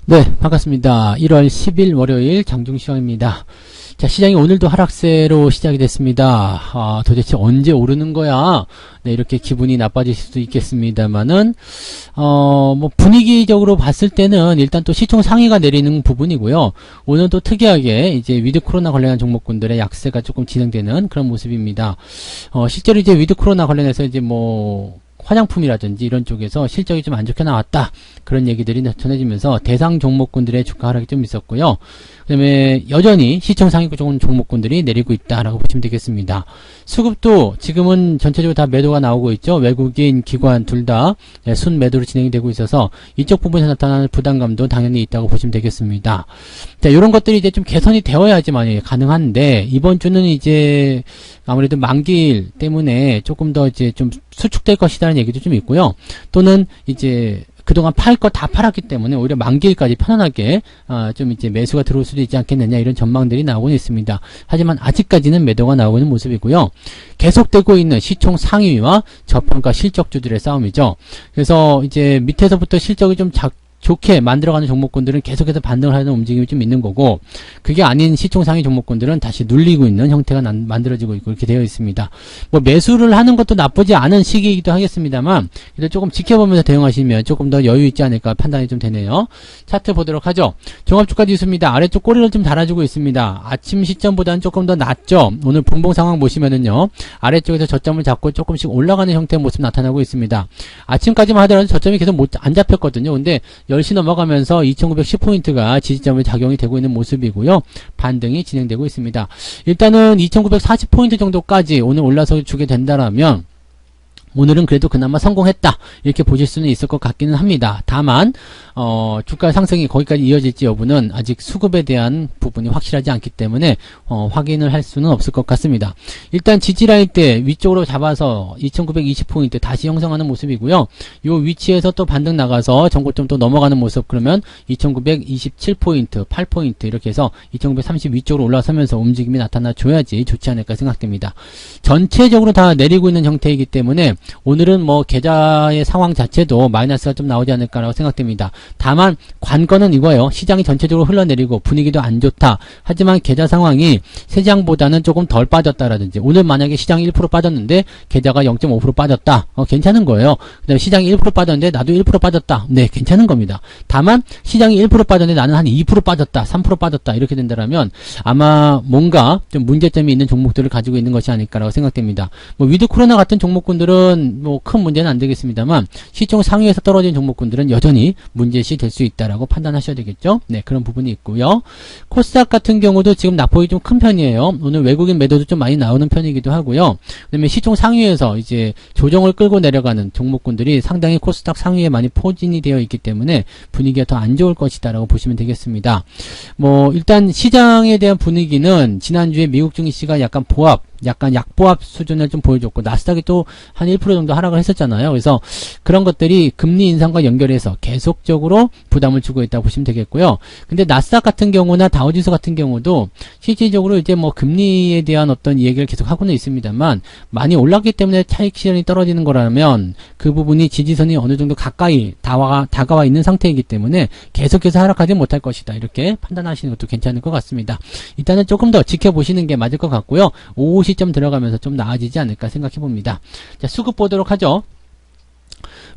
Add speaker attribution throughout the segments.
Speaker 1: 네, 반갑습니다. 1월 10일 월요일 장중시황입니다. 자, 시장이 오늘도 하락세로 시작이 됐습니다. 도대체 언제 오르는 거야? 네, 이렇게 기분이 나빠질 수도 있겠습니다만은, 분위기적으로 봤을 때는 일단 또 시총 상위가 내리는 부분이고요. 오늘도 특이하게 이제 위드 코로나 관련한 종목군들의 약세가 조금 진행되는 그런 모습입니다. 실제로 이제 위드 코로나 관련해서 이제 화장품이라든지 이런 쪽에서 실적이 좀 안 좋게 나왔다. 그런 얘기들이 전해지면서 대상 종목군들의 주가 하락이 좀 있었고요. 그 다음에 여전히 시총 상위권 종목군들이 내리고 있다라고 보시면 되겠습니다. 수급도 지금은 전체적으로 다 매도가 나오고 있죠. 외국인, 기관 둘 다 순매도로 진행이 되고 있어서 이쪽 부분에서 나타나는 부담감도 당연히 있다고 보시면 되겠습니다. 자, 이런 것들이 이제 좀 개선이 되어야지만 가능한데 이번 주는 이제 아무래도 만기일 때문에 조금 더 이제 좀 수축될 것이라는 얘기도 좀 있고요. 또는 이제 그동안 팔 거 다 팔았기 때문에 오히려 만기일까지 편안하게 좀 이제 매수가 들어올 수도 있지 않겠느냐 이런 전망들이 나오고 있습니다. 하지만 아직까지는 매도가 나오고 있는 모습이고요. 계속되고 있는 시총 상위와 저평가 실적주들의 싸움이죠. 그래서 이제 밑에서부터 실적이 좀 좋게 만들어가는 종목군들은 계속해서 반등을 하는 움직임이 좀 있는 거고, 그게 아닌 시총 상위 종목군들은 다시 눌리고 있는 형태가 만들어지고 있고 이렇게 되어 있습니다. 매수를 하는 것도 나쁘지 않은 시기이기도 하겠습니다만 그래도 조금 지켜보면서 대응하시면 조금 더 여유 있지 않을까 판단이 좀 되네요. 차트 보도록 하죠. 종합주가 지수입니다. 아래쪽 꼬리를 좀 달아주고 있습니다. 아침 시점보다는 조금 더 낮죠. 오늘 분봉 상황 보시면은요, 아래쪽에서 저점을 잡고 조금씩 올라가는 형태의 모습 나타나고 있습니다. 아침까지만 하더라도 저점이 계속 안 잡혔거든요. 근데 10시 넘어가면서 2910포인트가 지지점을 작용이 되고 있는 모습이고요. 반등이 진행되고 있습니다. 일단은 2940포인트 정도까지 오늘 올라서 주게 된다라면 오늘은 그래도 그나마 성공했다 이렇게 보실 수는 있을 것 같기는 합니다. 다만 주가 상승이 거기까지 이어질지 여부는 아직 수급에 대한 부분이 확실하지 않기 때문에 확인을 할 수는 없을 것 같습니다. 일단 지지라인 때 위쪽으로 잡아서 2920포인트 다시 형성하는 모습이고요. 이 위치에서 또 반등 나가서 전고점 또 넘어가는 모습, 그러면 2927포인트 8포인트 이렇게 해서 2930 위쪽으로 올라서면서 움직임이 나타나 줘야지 좋지 않을까 생각됩니다. 전체적으로 다 내리고 있는 형태이기 때문에 오늘은 계좌의 상황 자체도 마이너스가 좀 나오지 않을까라고 생각됩니다. 다만 관건은 이거예요. 시장이 전체적으로 흘러내리고 분위기도 안 좋다. 하지만 계좌 상황이 세장보다는 조금 덜 빠졌다라든지, 오늘 만약에 시장이 1% 빠졌는데 계좌가 0.5% 빠졌다. 괜찮은 거예요. 그 다음에 시장이 1% 빠졌는데 나도 1% 빠졌다. 네, 괜찮은 겁니다. 다만 시장이 1% 빠졌는데 나는 한 2% 빠졌다. 3% 빠졌다. 이렇게 된다면 아마 뭔가 좀 문제점이 있는 종목들을 가지고 있는 것이 아닐까라고 생각됩니다. 위드 코로나 같은 종목군들은 큰 문제는 안 되겠습니다만 시총 상위에서 떨어진 종목군들은 여전히 문제시 될 수 있다라고 판단하셔야 되겠죠. 네, 그런 부분이 있고요. 코스닥 같은 경우도 지금 낙폭이 좀 큰 편이에요. 오늘 외국인 매도도 좀 많이 나오는 편이기도 하고요. 그다음에 시총 상위에서 이제 조정을 끌고 내려가는 종목군들이 상당히 코스닥 상위에 많이 포진이 되어 있기 때문에 분위기가 더 안 좋을 것이다라고 보시면 되겠습니다. 일단 시장에 대한 분위기는 지난주에 미국 증시가 약간 약보합 수준을 좀 보여줬고, 나스닥이 또 한 1% 정도 하락을 했었잖아요. 그래서 그런 것들이 금리 인상과 연결해서 계속적으로 부담을 주고 있다고 보시면 되겠고요. 근데 나스닥 같은 경우나 다우지수 같은 경우도 실질적으로 이제 금리에 대한 어떤 얘기를 계속 하고는 있습니다만 많이 올랐기 때문에 차익 실현이 떨어지는 거라면 그 부분이 지지선이 어느 정도 가까이 다가와 있는 상태이기 때문에 계속해서 하락하지 못할 것이다. 이렇게 판단하시는 것도 괜찮을 것 같습니다. 일단은 조금 더 지켜보시는 게 맞을 것 같고요. 오후 시점 들어가면서 좀 나아지지 않을까 생각해 봅니다. 자, 수급 보도록 하죠.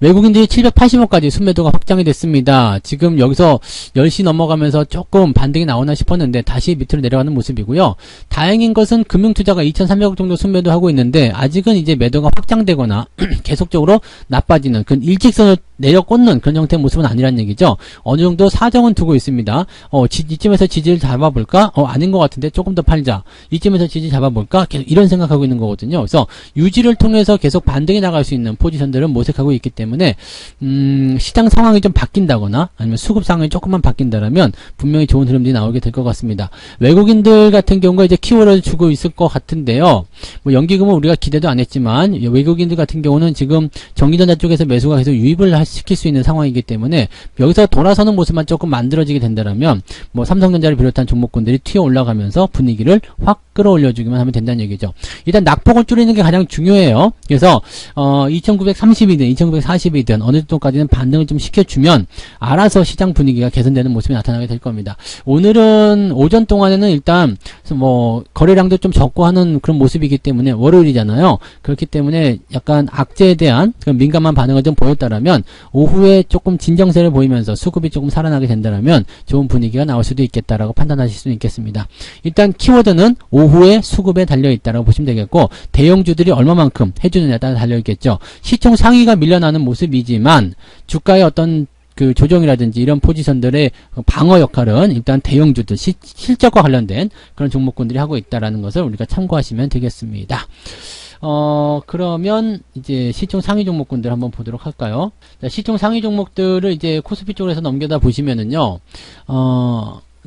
Speaker 1: 외국인들이 780원까지 순매도가 확장이 됐습니다. 지금 여기서 10시 넘어가면서 조금 반등이 나오나 싶었는데 다시 밑으로 내려가는 모습이고요. 다행인 것은 금융투자가 2300억 정도 순매도하고 있는데 아직은 이제 매도가 확장되거나 계속적으로 나빠지는 그런 일직선을 내려꽂는 그런 형태의 모습은 아니란 얘기죠. 어느 정도 사정은 두고 있습니다. 이쯤에서 지지를 잡아볼까? 아닌 것 같은데 조금 더 팔자. 이쯤에서 지지 잡아볼까? 계속 이런 생각하고 있는 거거든요. 그래서 유지를 통해서 계속 반등이 나갈 수 있는 포지션들은 모색하고 있기 때문에 시장 상황이 좀 바뀐다거나 아니면 수급 상황이 조금만 바뀐다라면 분명히 좋은 흐름들이 나오게 될 것 같습니다. 외국인들 같은 경우가 이제 키워드를 주고 있을 것 같은데요. 연기금은 우리가 기대도 안 했지만 외국인들 같은 경우는 지금 전기전자 쪽에서 매수가 계속 유입을 할 시킬 수 있는 상황이기 때문에 여기서 돌아서는 모습만 조금 만들어지게 된다면 뭐 삼성전자를 비롯한 종목군들이 튀어 올라가면서 분위기를 확 끌어올려주기만 하면 된다는 얘기죠. 일단 낙폭을 줄이는 게 가장 중요해요. 그래서 2930이든 2940이든 어느 정도까지는 반등을 좀 시켜주면 알아서 시장 분위기가 개선되는 모습이 나타나게 될 겁니다. 오늘은 오전 동안에는 일단 뭐 거래량도 좀 적고 하는 그런 모습이기 때문에 월요일이잖아요. 그렇기 때문에 약간 악재에 대한 민감한 반응을 좀 보였다라면 오후에 조금 진정세를 보이면서 수급이 조금 살아나게 된다라면 좋은 분위기가 나올 수도 있겠다라고 판단하실 수 있겠습니다. 일단 키워드는 오후에 수급에 달려있다라고 보시면 되겠고, 대형주들이 얼마만큼 해주느냐에 따라 달려있겠죠. 시총 상위가 밀려나는 모습이지만 주가의 어떤 그 조정이라든지 이런 포지션들의 방어 역할은 일단 대형주들 실적과 관련된 그런 종목군들이 하고 있다라는 것을 우리가 참고하시면 되겠습니다. 그러면 이제 시총 상위 종목군들 한번 보도록 할까요? 자, 시총 상위 종목들을 이제 코스피 쪽으로 넘겨다 보시면은요,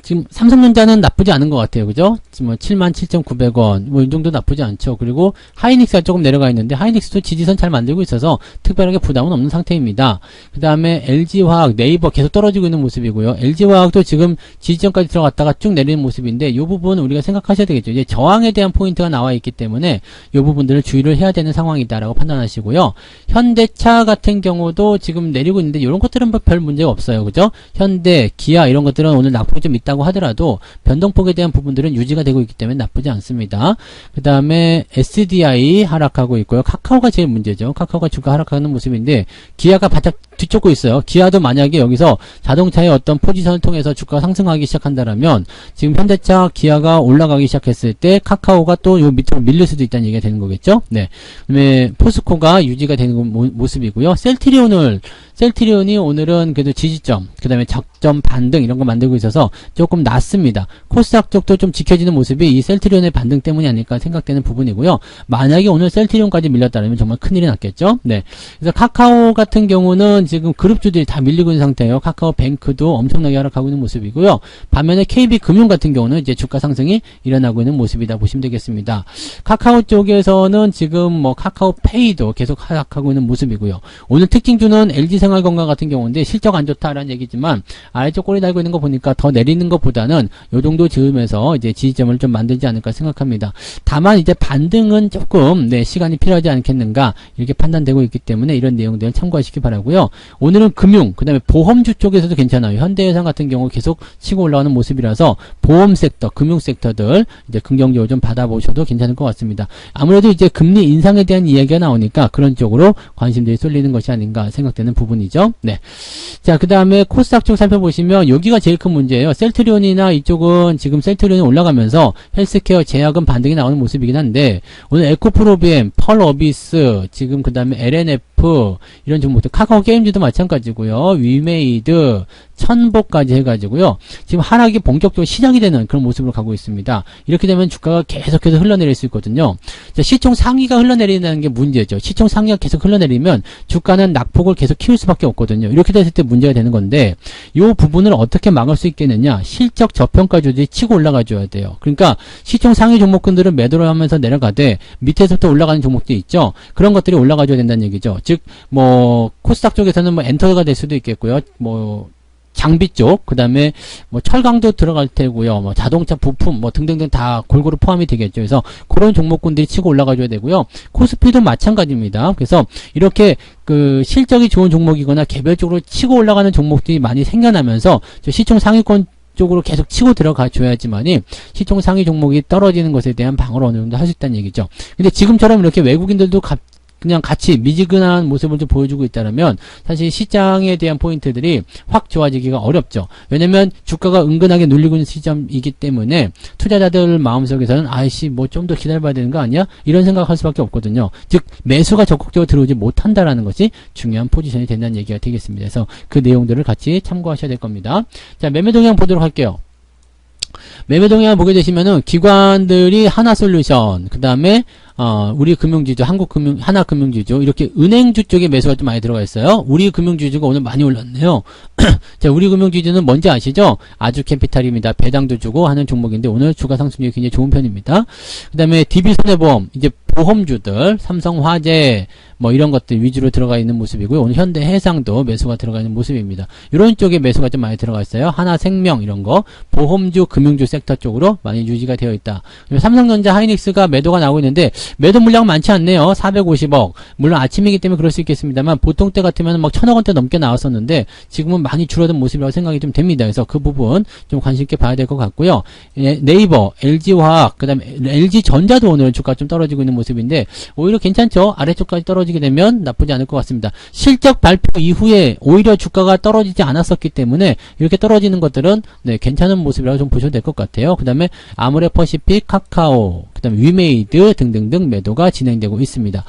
Speaker 1: 지금 삼성전자는 나쁘지 않은 것 같아요. 그죠? 지금 뭐 77,900원 뭐 이 정도 나쁘지 않죠. 그리고 하이닉스가 조금 내려가 있는데 하이닉스도 지지선 잘 만들고 있어서 특별하게 부담은 없는 상태입니다. 그 다음에 LG화학, 네이버 계속 떨어지고 있는 모습이고요. LG화학도 지금 지지선까지 들어갔다가 쭉 내리는 모습인데 이 부분은 우리가 생각하셔야 되겠죠. 이제 저항에 대한 포인트가 나와 있기 때문에 이 부분들을 주의를 해야 되는 상황이다라고 판단하시고요. 현대차 같은 경우도 지금 내리고 있는데 이런 것들은 별 문제가 없어요. 그죠? 현대, 기아 이런 것들은 오늘 낙폭이 좀 있다고 하더라도 변동폭에 대한 부분들은 유지가 되고 있기 때문에 나쁘지 않습니다. 그 다음에 SDI 하락하고 있고요. 카카오가 제일 문제죠. 카카오가 주가 하락하는 모습인데 기아가 바짝 뒤쫓고 있어요. 기아도 만약에 여기서 자동차의 어떤 포지션을 통해서 주가가 상승하기 시작한다라면 지금 현대차, 기아가 올라가기 시작했을 때 카카오가 또 요 밑으로 밀릴 수도 있다는 얘기가 되는 거겠죠. 네. 그다음에 포스코가 유지가 되는 모습이고요. 셀트리온이 오늘은 그래도 지지점, 그 다음에 적점 반등 이런 거 만들고 있어서 조금 낮습니다. 코스닥 쪽도 좀 지켜지는 모습이 이 셀트리온의 반등 때문이 아닐까 생각되는 부분이고요. 만약에 오늘 셀트리온까지 밀렸다면 정말 큰일이 났겠죠. 네. 그래서 카카오 같은 경우는 지금 그룹주들이 다 밀리고 있는 상태예요. 카카오뱅크도 엄청나게 하락하고 있는 모습이고요. 반면에 KB금융 같은 경우는 이제 주가 상승이 일어나고 있는 모습이다 보시면 되겠습니다. 카카오 쪽에서는 지금 뭐 카카오페이도 계속 하락하고 있는 모습이고요. 오늘 특징주는 LG생활건강 같은 경우인데 실적 안 좋다라는 얘기지만 아래쪽 꼬리 달고 있는 거 보니까 더 내리는 것보다는 요 정도 지으면서 이제 지지점을 좀 만들지 않을까 생각합니다. 다만 이제 반등은 조금 시간이 필요하지 않겠는가 이렇게 판단되고 있기 때문에 이런 내용들을 참고하시기 바라고요. 오늘은 금융, 그 다음에 보험주 쪽에서도 괜찮아요. 현대해상 같은 경우 계속 치고 올라오는 모습이라서 보험 섹터, 금융 섹터들 이제 긍정적으로 좀 받아보셔도 괜찮을 것 같습니다. 아무래도 이제 금리 인상에 대한 이야기가 나오니까 그런 쪽으로 관심들이 쏠리는 것이 아닌가 생각되는 부분이죠. 네. 자, 그 다음에 코스닥 쪽 살펴보시면 여기가 제일 큰 문제예요. 셀트리온이나 이쪽은 지금 셀트리온이 올라가면서 헬스케어, 제약은 반등이 나오는 모습이긴 한데 오늘 에코프로비엠, 펄어비스, 지금 그 다음에 LNF 이런 종목들, 카카오 게임즈도 마찬가지고요. 위메이드, 천복까지 해가지고요. 지금 하락이 본격적으로 시작이 되는 그런 모습으로 가고 있습니다. 이렇게 되면 주가가 계속해서 흘러내릴 수 있거든요. 자, 시총 상위가 흘러내린다는 게 문제죠. 시총 상위가 계속 흘러내리면 주가는 낙폭을 계속 키울 수밖에 없거든요. 이렇게 됐을 때 문제가 되는 건데 이 부분을 어떻게 막을 수 있겠느냐. 실적 저평가주들이 치고 올라가 줘야 돼요. 그러니까 시총 상위 종목군들은 매도를 하면서 내려가되 밑에서부터 올라가는 종목들이 있죠. 그런 것들이 올라가 줘야 된다는 얘기죠. 즉 뭐 코스닥 쪽에서는 뭐 엔터가 될 수도 있겠고요. 뭐 장비 쪽, 그 다음에 뭐 철강도 들어갈 테고요. 뭐 자동차 부품 뭐 등등등 다 골고루 포함이 되겠죠. 그래서 그런 종목군들이 치고 올라가줘야 되고요. 코스피도 마찬가지입니다. 그래서 이렇게 그 실적이 좋은 종목이거나 개별적으로 치고 올라가는 종목들이 많이 생겨나면서 시총 상위권 쪽으로 계속 치고 들어가 줘야지만이 시총 상위 종목이 떨어지는 것에 대한 방어를 어느 정도 할 수 있다는 얘기죠. 근데 지금처럼 이렇게 외국인들도 그냥 같이 미지근한 모습을 좀 보여주고 있다면 사실 시장에 대한 포인트들이 확 좋아지기가 어렵죠. 왜냐면 주가가 은근하게 눌리고 있는 시점이기 때문에 투자자들 마음속에서는 아이씨 뭐 좀 더 기다려봐야 되는 거 아니야? 이런 생각할 수밖에 없거든요. 즉 매수가 적극적으로 들어오지 못한다라는 것이 중요한 포지션이 된다는 얘기가 되겠습니다. 그래서 그 내용들을 같이 참고하셔야 될 겁니다. 자, 매매 동향 보도록 할게요. 매매 동향 보게 되시면은 기관들이 하나솔루션, 그 다음에 우리 금융지주, 하나금융지주 이렇게 은행주 쪽에 매수가 좀 많이 들어가 있어요. 우리 금융지주가 오늘 많이 올랐네요. 자, 우리 금융지주는 뭔지 아시죠? 아주캐피탈입니다. 배당도 주고 하는 종목인데 오늘 주가 상승률이 굉장히 좋은 편입니다. 그 다음에 DB손해보험, 이제 보험주들, 삼성화재, 뭐 이런 것들 위주로 들어가 있는 모습이고요. 오늘 현대해상도 매수가 들어가 있는 모습입니다. 이런 쪽에 매수가 좀 많이 들어가 있어요. 하나생명 이런 거 보험주, 금융주 섹터 쪽으로 많이 유지가 되어 있다. 삼성전자, 하이닉스가 매도가 나오고 있는데 매도 물량 많지 않네요. 450억. 물론 아침이기 때문에 그럴 수 있겠습니다만 보통 때 같으면 막 1000억 원대 넘게 나왔었는데 지금은 많이 줄어든 모습이라고 생각이 좀 됩니다. 그래서 그 부분 좀 관심 있게 봐야 될 것 같고요. 예, 네이버, LG화학, 그 다음에 LG전자도 오늘 주가 좀 떨어지고 있는 모습인데 오히려 괜찮죠? 아래쪽까지 떨어지게 되면 나쁘지 않을 것 같습니다. 실적 발표 이후에 오히려 주가가 떨어지지 않았었기 때문에 이렇게 떨어지는 것들은 네, 괜찮은 모습이라고 좀 보셔도 될 것 같아요. 그 다음에 아모레퍼시픽, 카카오, 그 다음에 위메이드 등등등 매도가 진행되고 있습니다.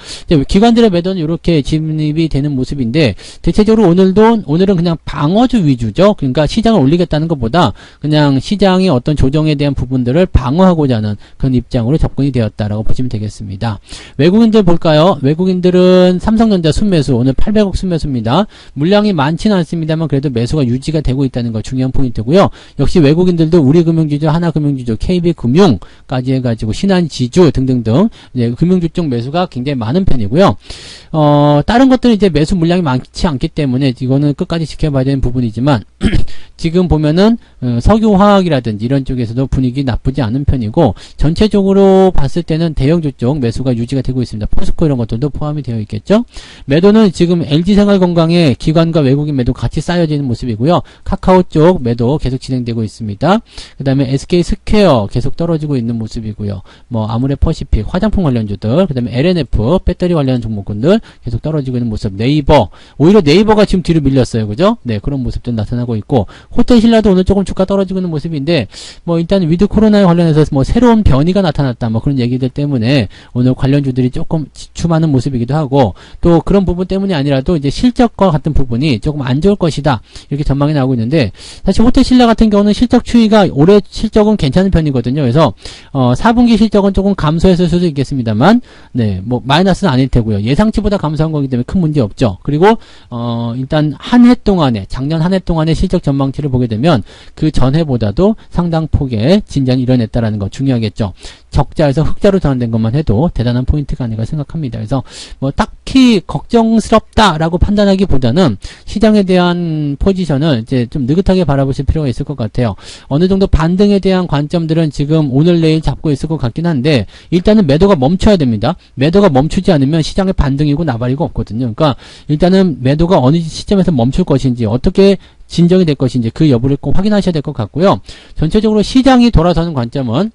Speaker 1: 기관들의 매도는 이렇게 진입이 되는 모습인데 대체적으로 오늘은 그냥 방어주 위주죠. 그러니까 시장을 올리겠다는 것보다 그냥 시장의 어떤 조정에 대한 부분들을 방어하고자 하는 그런 입장으로 접근이 되었다라고 보시면 되겠습니다. 외국인들 볼까요? 외국인들은 삼성전자 순매수 오늘 800억 순매수입니다. 물량이 많지는 않습니다만 그래도 매수가 유지가 되고 있다는 거 중요한 포인트고요. 역시 외국인들도 우리금융지주, 하나금융지주, KB금융까지 해가지고 신한지주 등등등 이제 금융주 쪽 매수가 굉장히 많은 편이고요. 다른 것들은 이제 매수 물량이 많지 않기 때문에 이거는 끝까지 지켜봐야 되는 부분이지만 지금 보면은 석유화학이라든지 이런 쪽에서도 분위기 나쁘지 않은 편이고 전체적으로 봤을 때는 대형주 쪽 매수가 유지가 되고 있습니다. 포스코 이런 것들도 포함이 되어 있겠죠. 매도는 지금 LG생활건강에 기관과 외국인 매도 같이 쌓여지는 모습이고요. 카카오 쪽 매도 계속 진행되고 있습니다. 그 다음에 SK스퀘어 계속 떨어지고 있는 모습이고요. 뭐 아모레퍼시픽 화장품 관련주들, 그 다음에 LNF 배터리 관련 종목군들 계속 떨어지고 있는 모습. 네이버 오히려 네이버가 지금 뒤로 밀렸어요. 그죠? 네, 그런 모습들 나타나고 있고 호텔신라도 오늘 조금 주가 떨어지고 있는 모습인데 뭐 일단 위드 코로나에 관련해서 뭐 새로운 변이가 나타났다 뭐 그런 얘기들 때문에 오늘 관련주들이 조금 지춤하는 모습이기도 하고 또 그런 부분 때문이 아니라도 이제 실적과 같은 부분이 조금 안 좋을 것이다 이렇게 전망이 나오고 있는데 사실 호텔신라 같은 경우는 실적 추이가 올해 실적은 괜찮은 편이거든요. 그래서 4분기 실적은 조금 감소했을 수도 있겠습니다만 네, 뭐 마이너스는 아닐 테고요. 예상치보다 감소한 거기 때문에 큰 문제 없죠. 그리고 일단 한 해 동안에 작년 한 해 동안의 실적 전망치를 보게 되면 그 전해보다도 상당 폭의 진전이 일어났다라는 거 중요하겠죠. 적자에서 흑자로 전환된 것만 해도 대단한 포인트가 아닌가 생각합니다. 그래서 뭐 딱히 걱정스럽다라고 판단하기보다는 시장에 대한 포지션을 이제 좀 느긋하게 바라보실 필요가 있을 것 같아요. 어느 정도 반등에 대한 관점들은 지금 오늘 내일 잡고 있을 것 같긴 한데 일단은 매도가 멈춰야 됩니다. 매도가 멈추지 않으면 시장의 반등이고 나발이고 없거든요. 그러니까 일단은 매도가 어느 시점에서 멈출 것인지 어떻게 진정이 될 것인지 그 여부를 꼭 확인하셔야 될 것 같고요. 전체적으로 시장이 돌아서는 관점은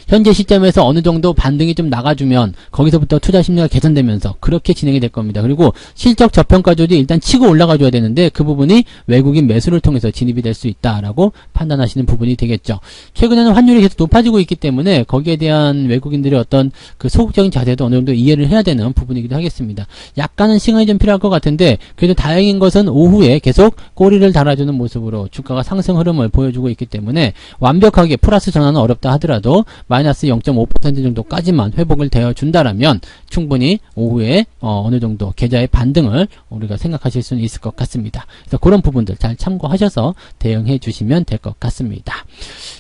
Speaker 1: 현재 시점에서 어느 정도 반등이 좀 나가주면 거기서부터 투자 심리가 개선되면서 그렇게 진행이 될 겁니다. 그리고 실적 저평가조도 일단 치고 올라가줘야 되는데 그 부분이 외국인 매수를 통해서 진입이 될 수 있다라고 판단하시는 부분이 되겠죠. 최근에는 환율이 계속 높아지고 있기 때문에 거기에 대한 외국인들의 어떤 그 소극적인 자세도 어느 정도 이해를 해야 되는 부분이기도 하겠습니다. 약간은 시간이 좀 필요할 것 같은데 그래도 다행인 것은 오후에 계속 꼬리를 달아주는 모습으로 주가가 상승 흐름을 보여주고 있기 때문에 완벽하게 플러스 전환은 어렵다 하더라도 마이너스 0.5% 정도까지만 회복을 되어준다라면 충분히 오후에 어느 정도 계좌의 반등을 우리가 생각하실 수는 있을 것 같습니다. 그래서 그런 부분들 잘 참고하셔서 대응해 주시면 될 것 같습니다.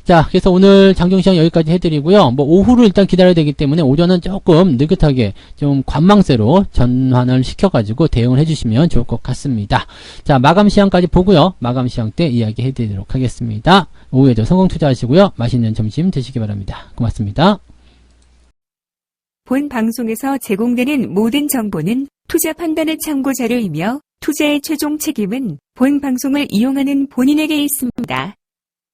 Speaker 1: 자, 그래서 오늘 장중시장 여기까지 해드리고요. 뭐 오후를 일단 기다려야 되기 때문에 오전은 조금 느긋하게 좀 관망세로 전환을 시켜가지고 대응을 해주시면 좋을 것 같습니다. 자, 마감 시황까지 보고요. 마감 시황 때 이야기 해드리도록 하겠습니다. 오후에도 성공 투자하시고요. 맛있는 점심 드시기 바랍니다. 고맙습니다.
Speaker 2: 본 방송에서 제공되는 모든 정보는 투자 판단의 참고 자료이며 투자의 최종 책임은 본 방송을 이용하는 본인에게 있습니다.